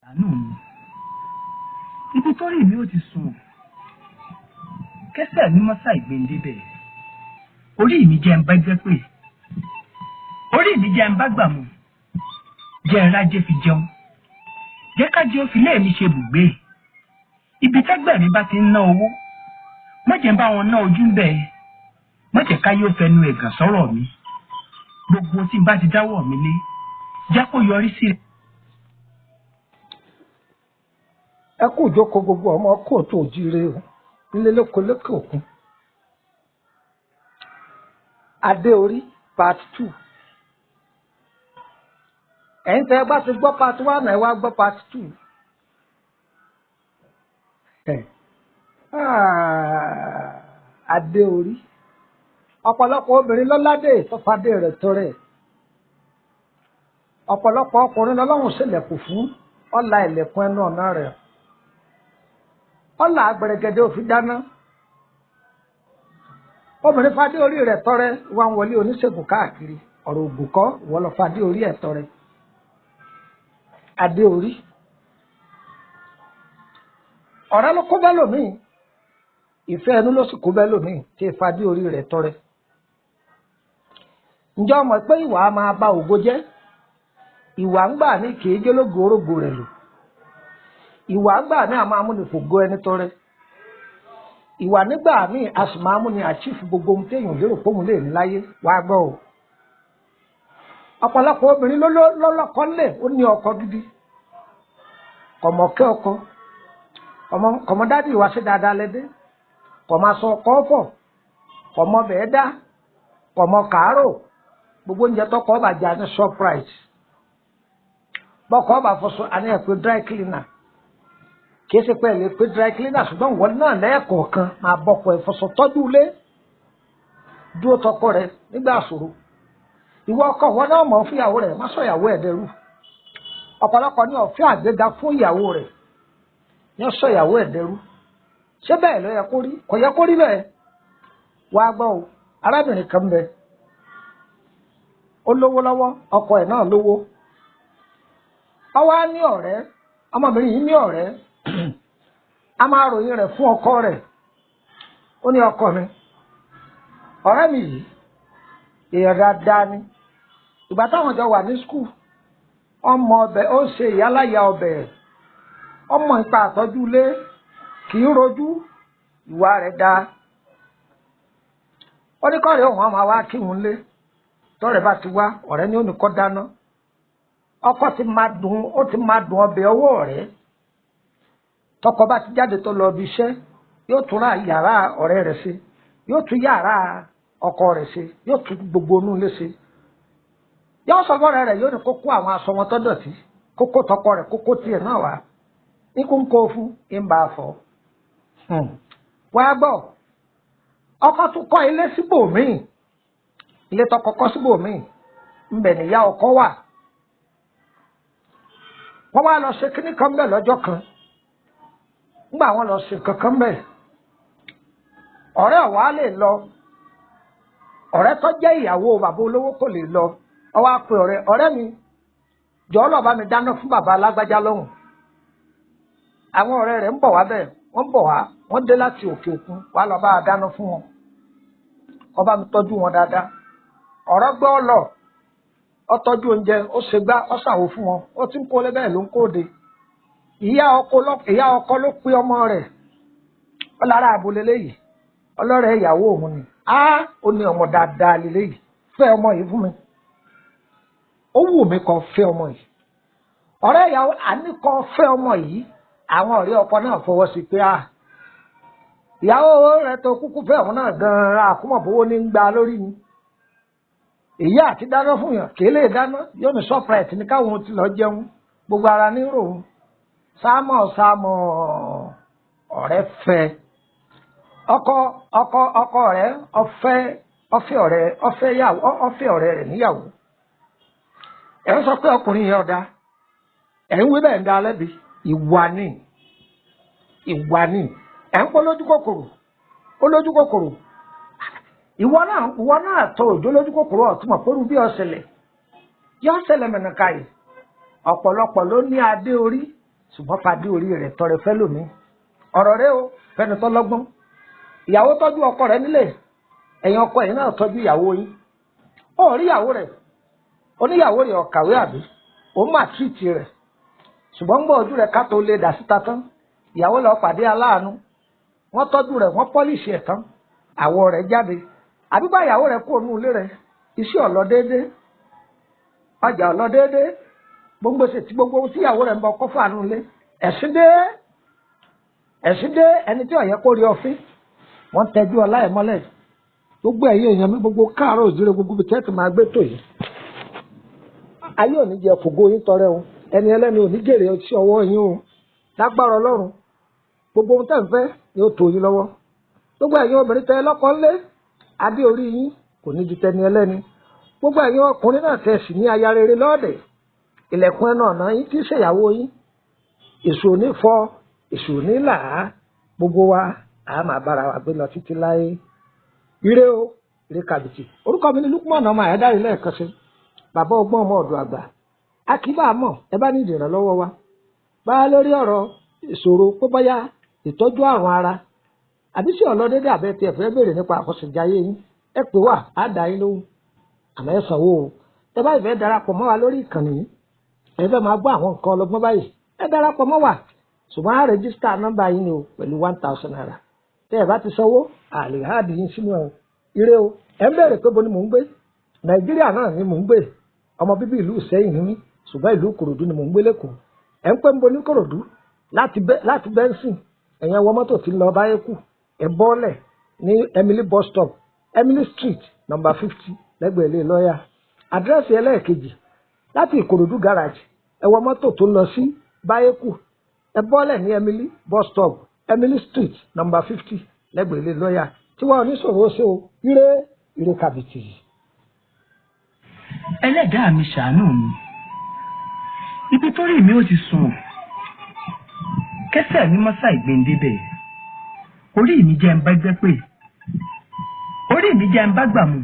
àánú mi ibi tó rí mi ó ti sùn kẹsẹ̀ ní mọ́sá ìgbéǹde bẹ́ẹ̀ orí mi jẹ́ ń bá gbẹ́ pé orí mi jẹ́ ń bá gbà mú jẹ́ ń rájẹ́ fi jẹun jẹ́ ká jẹ́ ó fi lé mi ṣe bùgbé ibi tẹ́gbẹ́ mi bá ti ń ná owó mọ̀jẹ̀ ń bá wọn ná ojú ń bẹ̀ mọ̀jẹ̀ ká yóò fẹnu ẹ̀gàn sọ̀rọ̀ mi gbogbo tí n bá ti dáwọ́ mi lé jẹ́ kó yọrí sí. ẹ kú ìjókòó gbogbo ọmọ kóòtù òjíire o nílé lóko lókè òkun adé orí part 2 ẹ̀yin tẹ́ ẹ bá ti gbọ́ part 1 ẹ wá gbọ́ part 2 adé orí ọ̀pọ̀lọpọ̀ obìnrin lọ́ládé tọ́fadé rẹ̀ tọrẹ ọ̀pọ̀lọpọ̀ ọkùnrin lọ́lọ́run ṣèlẹ̀kùn fún ọ̀la ìlẹ̀kùn ẹnu ọ̀nà rẹ̀ ọ̀la àgbẹ̀rẹ̀gẹ̀dẹ̀ òfin dáná obìnrin fadé orí rẹ̀ tọrẹ wà ń wọlé oníṣègùn káàkiri ọ̀rọ̀ ògùn kọ́ wọ́n lọ fadé orí ẹ̀ tọrẹ adé orí ọ̀rẹ́ ló kó bẹ́ lòmíì ìfẹ́ ẹnu ló sì kó bẹ́ lòmíì tí fadé orí rẹ̀ tọrẹ ǹjẹ́ ọmọ pé ìwà á máa ba ògo jẹ́ ìwà ń gbà ní kì í jólógo orógo rẹ̀ lò ìwà ń gbà ní a máa múni fògo ẹni tọrẹ ìwà nígbà míì a sì máa múni àchífù gbogbo ohun téèyàn lérò póun lè ní láyé wá gbọ́ o ọ̀pọ̀lọpọ̀ obìnrin lọ́lọ́kọ ńlẹ̀ ó ní ọkọ gidi kọ̀mọ̀kẹ́ ọkọ kọ̀mọ̀dádì ìwà sí dáadáa lẹ́dẹ́ kọ̀mọ̀ aṣọ ọkọ ọ̀fọ̀ kọ̀mọ̀ bẹ́ẹ̀ dá kọ̀mọ̀ kàárò gbogbo oúnjẹ tọkọ ọba jà ní Shoprite bọ́kọ̀ ọba fọṣọ àní ẹ̀pẹ́ dry cleaner kìí ṣe pé ẹ̀lẹ́ pé dry cleaner ṣùgbọ́n ìwọ náà lẹ́ẹ̀kọ̀ọ̀kan máa bọ́kọ̀ ẹ̀fọṣọ tọ́jú ilé dúró tọkọ rẹ nígbà ṣòro ìwọ ọkọ wọn náà mọ̀ fún ìyàwó rẹ̀ má sọ ìyàwó ẹ̀ dẹrú ọ̀pọ̀lọpọ̀ ní ọ̀fẹ́ àgbéga fún ìyàwó rẹ̀ yẹn sọ ìyàwó ẹ̀ dẹrú ṣé bẹ́ẹ̀ ló yẹ kó rí kò yẹ kó rí bẹ́ẹ̀ wá gbọ́ o arábìnrin kan bẹ ó lówó lọ́wọ́ ọkọ ẹ̀ náà lówó ọwọ́ á ní ọ̀rẹ́ ọmọbìnrin yìí ní ọ̀rẹ́ a máa ròyìn rẹ̀ fún ọkọ rẹ̀ ó ní ọkọ mi ọ̀rẹ́ mi yìí èèyàn dáadáa ni ìgbà táwọn jọ wà ní skul ọmọ ọbẹ̀ ó ṣe ìyáláyà ọbẹ̀ ọmọ ipa àtọ́jú ilé kì í rojú ìwà rẹ̀ dáa ó ní kọ́rẹ́ òun àwọn àwa kírun lé tọ́rẹ̀ bá ti wá ọ̀rẹ́ ní ònìkọ́ dáná ọkọ ti máa dùn ọbẹ̀ ọwọ́ rẹ̀ tọkọ bá ti jáde tó lọ ibi iṣẹ́ yóò tún ra yàrá ọ̀rẹ́ rẹ̀ ṣe yóò tún yàrá ọkọ rẹ̀ ṣe yóò tún gbogbo inú ilé ṣe yóò sọ fọ́rẹ́ rẹ̀ yóò ní kó kó àwọn aṣọ wọn tó dọ̀tí kókó tọkọ rẹ̀ kókó tiẹ̀ náà wá ikú ń kó fún ń bá a fọ. wá gbọ́ ọkọ tún kọ́ ilé síbòmíì ilé tọkọ kọ́ síbòmíì ńbẹ̀ níyà ọkọ wà wọ́n wá lọ ṣe kíní kan bẹ́ẹ̀ lọ́jọ́ kan ńgbà wọ́n lọ ṣe kankan bẹ́ẹ̀ ọ̀rẹ́ ọ̀wá lè lọ ọ̀rẹ́ tó jẹ́ ìyàwó bàbá olówó kò lè lọ ó wá pe ọ̀rẹ́ mi jọ̀ọ́ lọ bá mi dáná fún bàbá alágbájá lọ́hùn àwọn ọ̀rẹ́ rẹ̀ ń bọ̀ wá bẹ́ẹ̀ wọ́n bọ̀ wá wọ́n dé láti òkè òkun wá lọ bá a dáná fún wọn kó bá mi tọ́jú wọn dáadáa ọ̀rọ̀ gbọ́ ọ lọ ó tọ́jú oúnjẹ ó ṣe gbá ó ṣàwò fún wọn ó ti ń kó lé bẹ́ẹ̀ ló ń kóde ìyá ọkọ ló pe ọmọ rẹ̀ ó lára àbúlé léyìí ọlọ́rẹ̀ ìyàwó òun ni ó ní ọmọ dáadáa lélẹ́yìí fẹ́ ọmọ yìí fún mi ó wù mí kó fẹ́ ọmọ yìí ọ̀rẹ́ ìyàwó àní kó fẹ́ ọmọ yìí àwọn ọ̀rẹ́ ọkọ náà fọwọ́ sí pé ìyàwó rẹ̀ tó kúkú fẹ́ ọmọ náà gan-an àkúmọ̀bówó ní ń gba lórí ni èyí àti dáná fún yàn kì í lè dáná yóò ní Shoprite ní káwọn ti lọ jẹun gbogbo ara ní ròun sámọ̀ ọ̀rẹ́ fẹ́ ọkọ rẹ̀ ọfẹ́ ọ̀rẹ́ rẹ̀ níyàwó ẹ ń sọ pé ọkùnrin yẹn ọ̀dà ẹ ń wí bẹ́ẹ̀ ń dá lẹ́bi ìwà ni ẹ ń pọ́ lójú kòkòrò ìwọ náà tó òjò lójú kòkòrò ọ̀túnmọ̀ pẹ̀lú bí ọ̀sẹ̀lẹ̀ yọ ọ̀sẹ̀lẹ̀ mẹ̀nàkà yìí ọ̀pọ̀lọpọ̀ ló ní adé orí ṣùgbọ́n fadé orí rẹ̀ tọrẹ fẹ́ lómi ọ̀rọ̀ rẹ o fẹ́ni tó lọ́gbọ́n ìyàwó tọ́jú ọkọ rẹ̀ nílé ẹ̀yin ọkọ yìí náà tọ́jú ìyàwó yín ó rí ìyàwó rẹ̀ oníyàwó rẹ̀ ọ̀kàwé àbí òun mà tírìtì rẹ̀ ṣùgbọ́n gbọ́ ojú rẹ̀ ká tó lè dà síta tán ìyàwó lọ pàdé aláàánú wọ́n tọ́jú rẹ̀ wọ́n pọ́líṣì ẹ̀ tán àwọ̀ rẹ̀ jáde àbíbá ìyàwó rẹ̀ kó nú ilé rẹ̀ iṣẹ́ ọ̀lọ́ déédé ọjà ọ̀lọ́ déédé gbogbo ṣe tí gbogbo tí ìyàwó rẹ̀ ń bọ kọ́fà nú ilé ẹ̀sìn dé ẹni tí ọ̀yẹ́ kó rí ọfín wọ́n tẹ́jú ọlá ẹ̀ mọ́lẹ̀ gbogbo ẹ̀yìn èèyàn mi gbogbo káàárọ̀ òjìrè gbogbo bí tẹ́tì máa gbé tò yìí ayé òní jẹ fògo yín tọrẹ o ẹni ẹlẹ́ni òní jèrè sí ọwọ́ yín o lágbára ọlọ́run gbogbo ohun tẹ́ ń fẹ́ yóò tó yín lọ́wọ́ gbogbo ẹ̀yin obìnrin tẹ́ lọ́kọ ńlé adé orí yín kò ní ju tẹni ẹlẹ́ni gbogbo ẹ̀yin ọkùnrin náà tẹ́ sì ní aya rere lọ́ọ̀dẹ̀ ilẹ̀kùn ẹnu ọ̀nà yín tí ṣèyàwó yín èṣù òní fọ́ èṣù òní là á gbogbo wa a máa bára wa gbé lọ títí láyé ire o ire kàbìtì orúkọ mi ni Lukman ọmọ àyádáre lẹ́ẹ̀kan sí bàbá ọgbọ́n ọmọ ọ̀dọ̀ àgbà akíbà mọ̀ ẹ bá ní ìdìrànlọ́wọ́ wa bá lórí ọ̀rọ̀ ìṣòro pé bóyá ìtọ́jú àrùn ara àbí sí ọlọ́dẹ́dẹ́ àbẹ́ tí ẹ fẹ́ béèrè nípa àkọsẹ̀jáyé yín ẹ pè wá á dá yín lóhùn àmọ́ ẹ sanwó o ẹ bá ìfẹ́ darapọ̀ mọ́ wa lórí ìkànnì yìí ẹ fẹ́ máa gbọ́ àwọn nǹkan ọlọ́gbọ́n báyìí ẹ darapọ̀ mọ́ wa ṣùgbọ́n á rẹ́gísítà nọ́mbà yín ni o pẹ̀lú 1000 naira tẹ́ ẹ bá ti sanwó àlè háàdì yín sínú ẹ ire o ẹ ń béèrè pé bo ni mò ń gbé Nàìjíríà náà ni mò ń gbé ọmọ bíbí ìlú Ìṣẹ́yìn ni mí ṣùgbọ́n ìlú Ìkòròdú ni mò ń gbé lẹ́kọ̀ọ́ ẹ ń pẹ́ ń bo ní Ìkòròdú láti bẹ́ńsìn ẹ̀yẹn wọ mọ́tò tí ń lọ Báyékù ẹ bọ́ọ̀lẹ̀ ní Emily bus stop Emily street number 50 lẹ́gbẹ̀ẹ́ ilé lọ́ọ̀yà àdírẹ́sì ẹlẹ́ẹ̀kejì láti Ìkòròdú garage ẹ wọ mọ́tò tó ń lọ sí Báyékù ẹ bọ́ọ̀lẹ̀ ní Emily bus stop Emily street number 50 lẹ́gbẹ̀ẹ́ ilé lọ́ọ̀yà tí wọ́n oníṣòro ó ṣe o ire kàbìtì. ẹlẹ́dàá mi ṣàánú mi ibi tó rí mi ó ti sùn kẹsẹ̀ mi mọ́sá ìgbéǹdébẹ̀ orí mi jẹ́ ń bá gbẹ́ pé orí mi jẹ́ ń bá gbà mú.